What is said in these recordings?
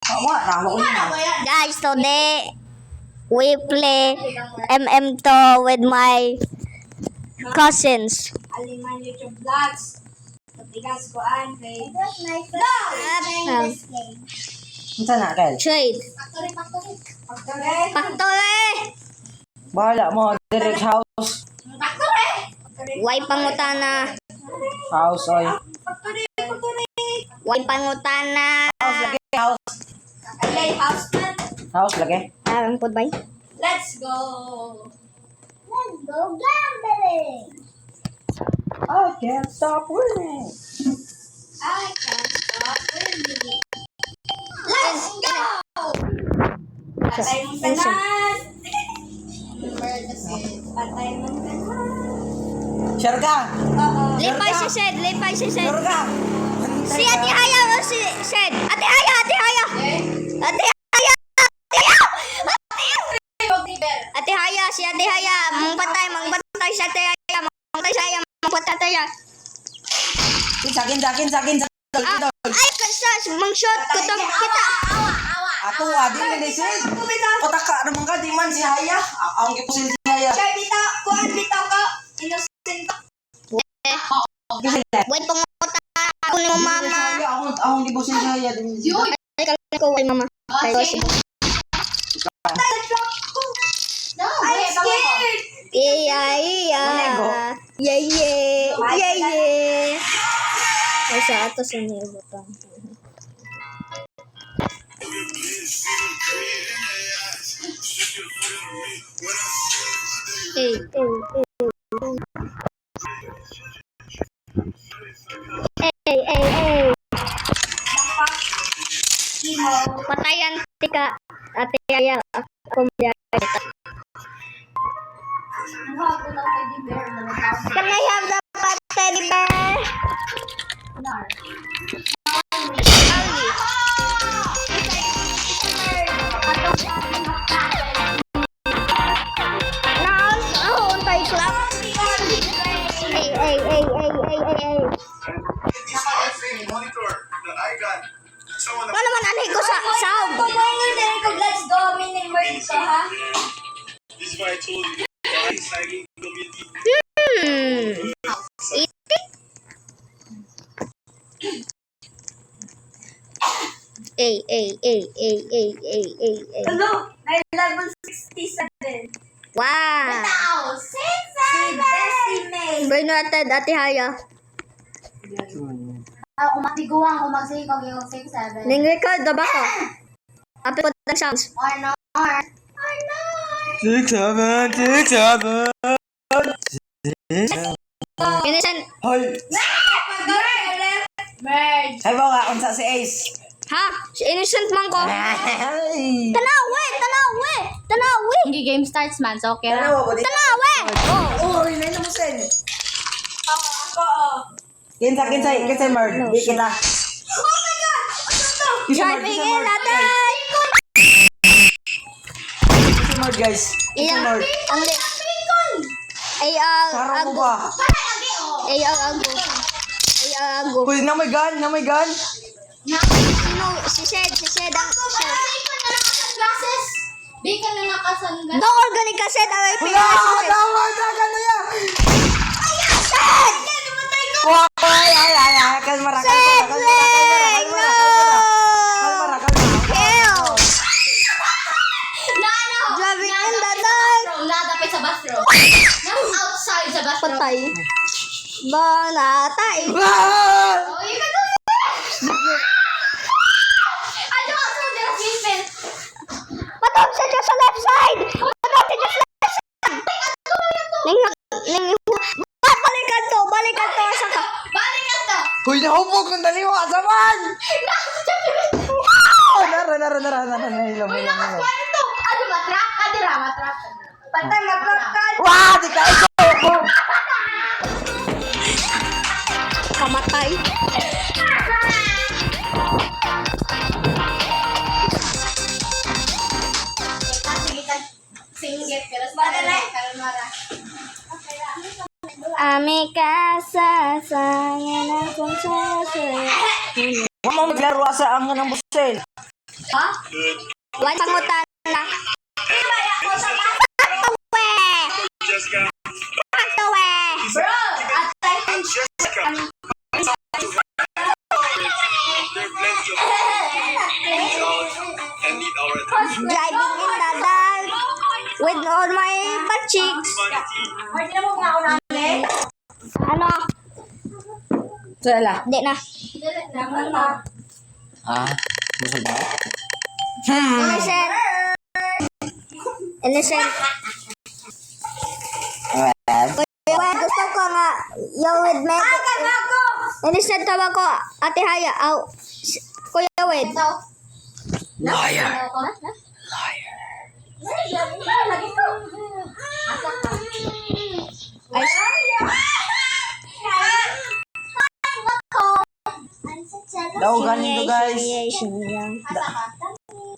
Guys, today we play MM2 with my cousins. Aliman YouTube vlogs. Patigas ko an kay. Unsa na kay? Trade. Factory. Bahala mo direct house. Way pangutana. House oy. Way pangutana. House lagi house. Okay, house man. House lagi. Ang pud bay. Let's go. Let's go gambling. I can't stop winning. I can't stop winning. Let's go. Patay mong tanan. Patay mong tanan. Sure ka? Oo. Lipay si Shed, lipay si Shed. Sure ka? Si Ate Haya o si Shed. Ate Haya, Ate Haya. Okay. Ate Haya. Ate Haya. Bogniber. Ate Haya, si Ate Haya. Mangpatay si Ate Haya. Mangpatay si Haya. Mangpatay siya. Sakin. Ay, kansa, mang-shot ko to kita. Ato adi ni sid. Pataka naman ka di man si Haya. Ang gipusil si Haya. Siya bitaw, kuan bitaw ka. Innocent ka. Wait, panguta ako ni mama. Akong gipusil si Haya din. Ay, kalala ko, wait, mama. Ay, ko si I'm scared. Iya. Yeah. Ay, sa atas ang nilutang. Hey. Patayan tika Ate Haya ako maya. Can I have the pet teddy bear? Ano naman anay ko sa sound? Let's go, meaning word ko, ha? This is what I told you. Exciting community. Ay. Hello, level 67. Wow. Si Bessie May. Bernardo Ate Haya. Ako matiguan ko magsikog yung 6-7. Ning record ba ko? Apil ko ng sounds. Or 6, 7. Innocent. Hoy. Merge. Ay ba nga unsa si Ace? Ha? Si innocent man ko. Ay. Tanawe. Hindi game starts man, so okay lang. Ano ba di? Tanawe. Oh, inay na mo sen. Ako. Kinsa Merd. Di kita. Oh my God! Ano to? Driving in natin. Si Merd guys. Si Iyang Merd. ang li. Ay Saro mo ago. ba? Ay ago. Hoy, na may gun. Sino? Si Shed ang Shed. Glasses. Di ka na nakasangga. No organic cassette away Wala, pingas. gano ya. Shed. Ay, kalmara. Hell. No. Driving in the dark. Nadapit sa bathroom. Outside sa bathroom. Patay. Banatay. Oh, you can do it! Ano ka sa mga seatbelt? Patog siya sa left side. Balikan to sa ka. Balikan to! Hoy, nahubog kung daliwa sa man. Nara. Ano to? Ano, matrap? Matrap. Patay, matrap ka! Wah, di ka ito. Kamatay. Sige ka. Singgit. Pero kalmara. Ame casa sangan akong sasaya. Huwag mo maglaro sa ang ng busil. Good. One pangutana. Patuwe! Jessica. Patuwe! Jessica. There are plenty of things out and need our attention. Driving in the dark with all my butt cheeks. Humanity. Ano? Sala. Di na. Busog ba? Innocent. Innocent. Kuya, gusto ko nga yung with me. Innocent tawa ko, Ate Haya. Aw, Kuya Wed. Liar. Daugan nito guys.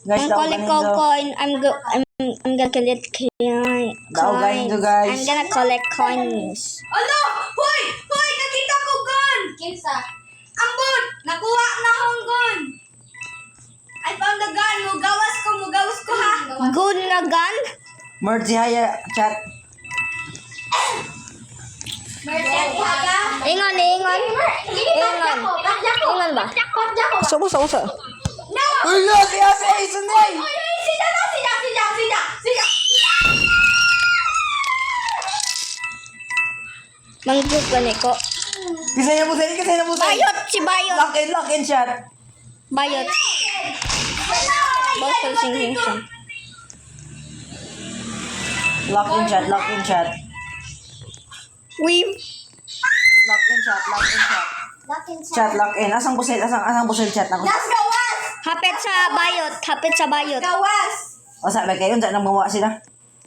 Guys, Ang daugan collect ko nito. coin, I'm gonna collect coin. Daugan nito guys. I'm gonna collect coins. Ano? Hoy! Hoy! Nakita ko gun! Kinsa? Ambot! Nakuha na akong gun! I found the gun! Mugawas ko ha! Good na gun? Merge si Haya chat. Ingon. Ingon ba? Usa. Uy, no, si Ase, sunday! Sida! Manggug ka ni ko. Kisay na busay. Bayot, si Bayot. Lock in chat. Bayot. Boston sing. Lock in chat. We Lock in chat. Chat, lock in. Asang busay chat na ko. Das gawas! hapit sa Bayot. Gawas! O sabi kayo, dyan nang mawa sila.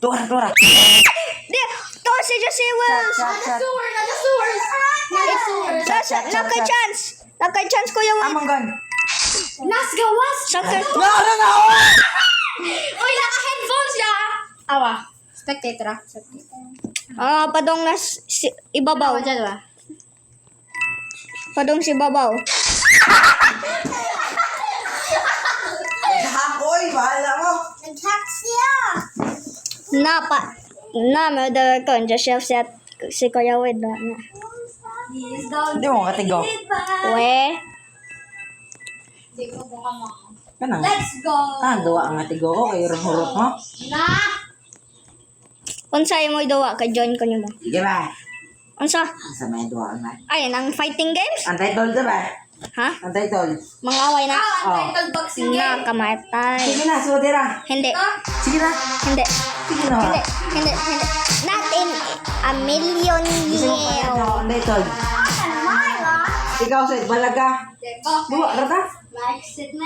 Tura. Di, to si Jose Wells. Chat. Nagasuwers! Nakay chance ko yung Amang gun. Nas gawas! Sucker. No! Uy, naka-headphones siya! Awa. Spectator. Padong si ibabaw. Dyan ba? Padong si babaw. Hakoy, bahala mo. Nag-hack siya! Murder ko. Just si Kuya Wed. Hindi mo katigo. We. Kanang. Let's go! Duwa ang atigo ko. Kayo hurot mo. Na! Unsa mo duwa kay join ko nimo. Sige ba? Unsa? Sa may duwa nga. Ay, nang fighting games? Ang title diba? Ha? Ang title. Mga away na. Title boxing Na game! kamatay. Sige na, sudira. Hindi. Sige na. Hindi. Sige na. Hindi. Not in a million Gusto mo pa years. ang title. Ikaw, Sid, balaga. Duwa, rata? Like, sit na.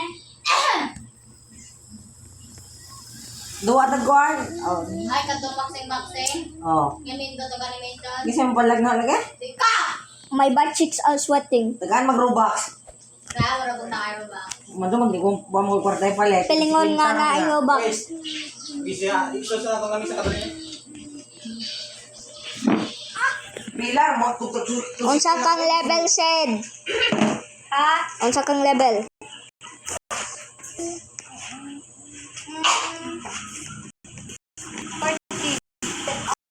Duwa na guard. Oh. Ay, katong boxing. Oh. Ngayon dito to animation. Kasi mo palag na lagi? Dika! My butt cheeks are sweating. Tagaan mag-robux. Kaya wala kong nakairo ba? Manto di ko ba mo kwartay palit. Pilingon nga na iyo ba? Pilar mo tutok. Unsa kang level, Sed? Ha? Unsa kang level?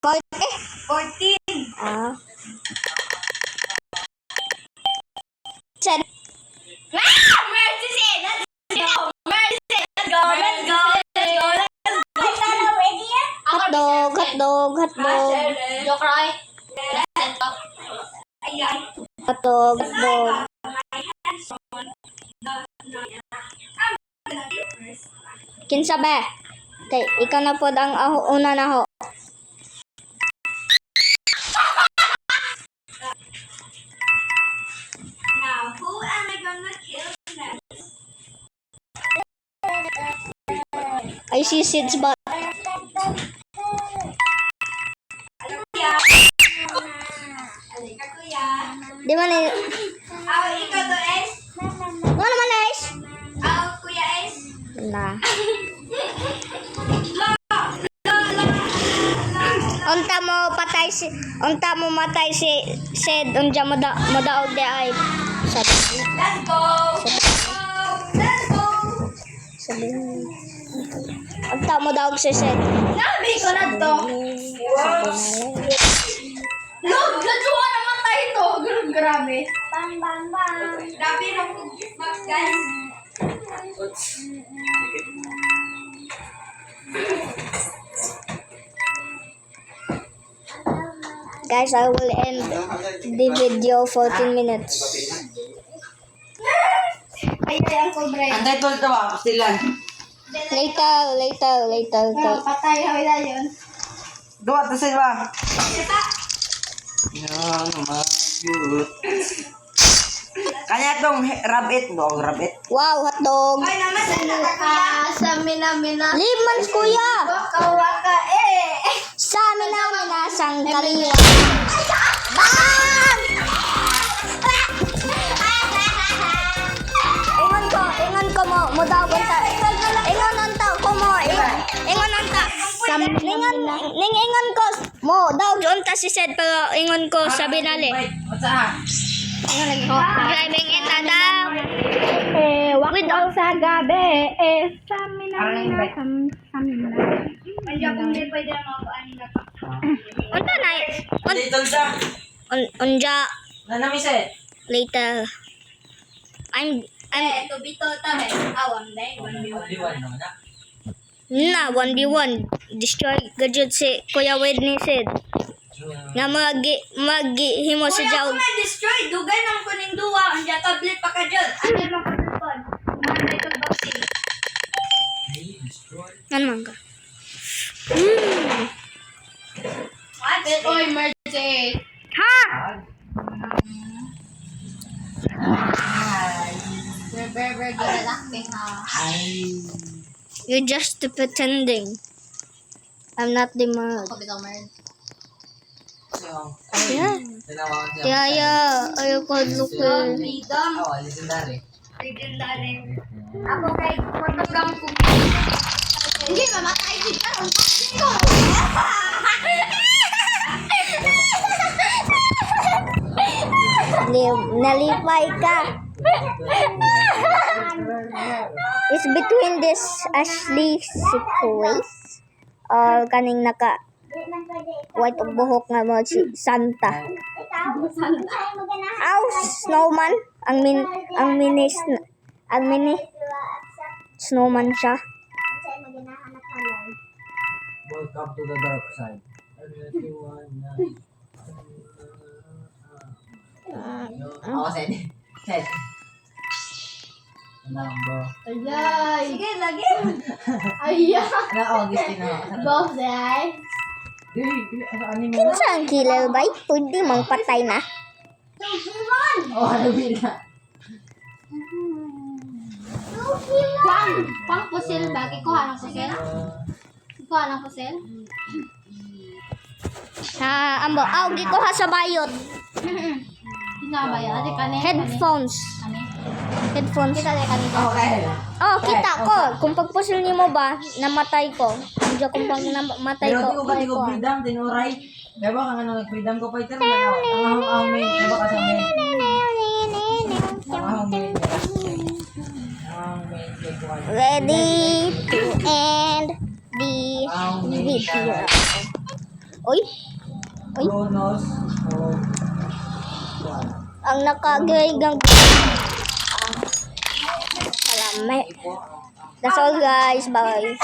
Eh, 14! Sed, Mercy! Let's go! Mercy! Let's go! Let's go! Let's go! Let's go! Ready yan? hotdog. Joke, Roy. Let's go. Ayan. Hotdog. Kinsa ba? Kay ikaw na pod ang una na ho. Now, who am I gonna kill next? I see Sid's butt. Kuya. Alika, kuya. Di man eh. Ikaw to, S. Ano naman guys? Kuya S. Na. Unta mo matay si Sed unja mo daog di ay. Let's go! Let's go! Ang tamo daw si Seth. Nabi ko na to. Log, gadwa naman tayo to. Grabe. Bang, bang, bang. Grabe na po, Max, guys. Guys, I will end the video 14 minutes. Ay, ang kobre. Antay tol to ba? Pastilan. Later. Patay, hawila yun. Dua to sila. Kita. Yan, magyut. Kanya tong rabbit, dong rabbit. Wow, hotdog. Ay, naman, sa mina-mina. Limans, kuya. Waka-waka, eh. Sa amin na minasang kaliwa. Ingon ko mo daw kunta. Ingon unta ko mo. Ingon unta. Ingon ko mo daw unta si Sed pero ingon ko sa binali. What's up? Driving ita daw. With all sa gabi, sa mina, Nandiyan kung di pwede na mag-ano na to. Unta na. Antay tol sa. Unja Nanamise. later. I'm To be total, awam na yun. Liwan naman na. na 1v1 destroy gadget si Kuya Wade ni Sid. Nga maghimo si Jaw. Kung na-destroy, dugay ng kuning duwa. Andiyan tablet pa ka dyan. Ano lang ka doon? Mga ito boxing. Ano man ka? Oy, mercy. Ha? Very good at acting, ha? You're just pretending. I'm not the mug. Kapitang Merd. Yeah. Tinawag siya. Yaya, ayoko lukin. Freedom. Oh, legendary. Legendary. Ako kay Portugal ko. Hindi, mamatay kita. Nalipay ka. It's between this Ashley Sipways or kaning naka white og buhok nga mo si Santa. Aw, snowman ang mini snowman siya. Welcome to the dark side. Ako, Sed. Sed. Ano, bro? Ayay. Sige, lagi. Ano, Augustine na. Both day. Ano mo? Kinsa ang killer bay? Pwede mang patay na. Oh, ano bila? Pang pusil ba? Kikuha ng pusil? Kikuha ng pusil? Ambo, aw gikuha sa bayot. Nga ba yun? Ate kani? Headphones. Kani? Headphones. Kita rin kani. Okay. Oh, kita ko. Kung pagpusil nimo ba, namatay ko. Diyo kung pag namatay Pero ko. di ko ba di ko freedom, tinuray? Diba kang ano, freedom ko pa ito? Ang main, diba ka sa main? Ang main, ang main, Ready to end the video. Oy, Kronos, ang nakagaygang Salamay. That's all guys. Bye.